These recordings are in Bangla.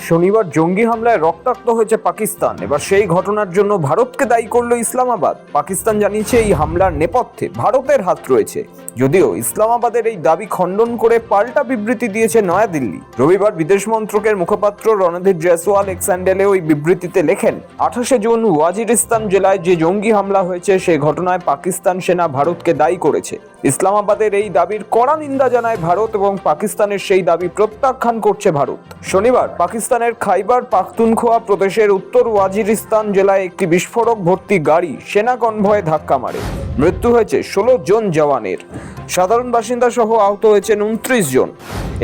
শনিবার জঙ্গি হামলায় রক্তাক্ত হয়েছে পাকিস্তান। এবার সেই ঘটনার জন্য ভারতকে দায়ী করল ইসলামাবাদ। পাকিস্তান জানিয়েছে এই হামলার নেপথ্যে ভারতের হাত রয়েছে, যদিও ইসলামাবাদের এই দাবি খণ্ডন করে পাল্টা বিবৃতি দিয়েছে নয়াদিল্লি। রবিবার বিদেশ মন্ত্রকের মুখপাত্র রণধীর জয়সওয়াল এক্স হ্যান্ডেলে ওই বিবৃতিতে লেখেন, 28শে জুন ওয়াজিরিস্তান জেলায় যে জঙ্গি হামলা হয়েছে সেই ঘটনায় পাকিস্তান সেনা ভারতকে দায়ী করেছে। ইসলামাবাদের এই দাবির কড়া নিন্দা জানায় ভারত এবং পাকিস্তানের সেই দাবি প্রত্যাখ্যান করছে ভারত। শনিবার পাকিস্তানের খাইবার পাখতুনখোয়া প্রদেশের উত্তর ওয়াজিরিস্তান জেলায় একটি বিস্ফোরক ভর্তি গাড়ি সেনা কনভয়ে ধাক্কা মারে। মৃত্যু হয়েছে 16 জন জওয়ানের। সাধারণ বাসিন্দা সহ আহত হয়েছেন 29 জন।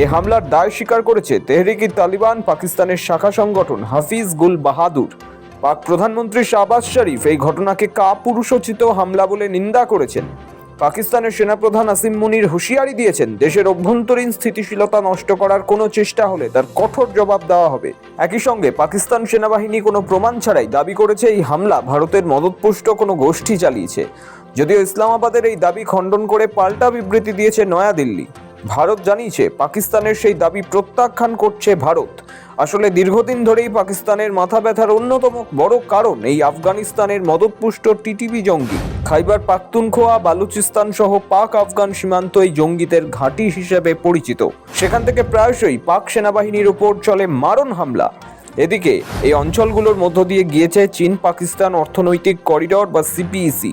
এই হামলার দায় স্বীকার করেছে তেহরিক-ই-তালিবান পাকিস্তানের শাখা সংগঠন হাফিজ গুল বাহাদুর। পাক প্রধানমন্ত্রী শাহবাজ শরীফ এই ঘটনাকে কাপুরুষোচিত হামলা বলে নিন্দা করেছেন। পাকিস্তানের সেনাপ্রধান আসিম মুনির হুঁশিয়ারি দিয়েছেন, দেশের অভ্যন্তরীণ স্থিতিশীলতা নষ্ট করার কোনো চেষ্টা হলে তার কঠোর জবাব দেওয়া হবে। একই সঙ্গে পাকিস্তান সেনাবাহিনী কোনো প্রমাণ ছাড়াই দাবি করেছে এই হামলা ভারতের মদতপুষ্ট কোনো গোষ্ঠী চালিয়েছে। যদিও ইসলামাবাদের এই দাবি খণ্ডন করে পাল্টা বিবৃতি দিয়েছে নয়াদিল্লি। ভারত জানিয়েছে পাকিস্তানের সেই দাবি প্রত্যাখ্যান করছে ভারত। আসলে দীর্ঘদিন ধরেই পাকিস্তানের মাথা ব্যথার অন্যতম বড় কারণ এই আফগানিস্তানের মদতপুষ্ট টিটিপি জঙ্গি। খাইবার পাখতুনখোয়া, বালুচিস্তান সহ পাক আফগান সীমান্ত এই জঙ্গিদের ঘাঁটি হিসেবে পরিচিত। সেখান থেকে প্রায়শই পাক সেনাবাহিনীর উপর চলে মারণ হামলা। এদিকে এই অঞ্চলগুলোর মধ্য দিয়ে গিয়েছে চীন পাকিস্তান অর্থনৈতিক করিডর বা সিপিইসি।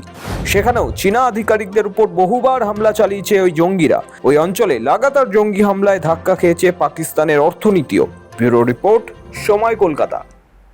সেখানেও চীনা আধিকারিকদের উপর বহুবার হামলা চালিয়েছে ওই জঙ্গিরা। ওই অঞ্চলে লাগাতার জঙ্গি হামলায় ধাক্কা খেয়েছে পাকিস্তানের অর্থনীতিও। ব্যুরো রিপোর্ট, সময়, কলকাতা।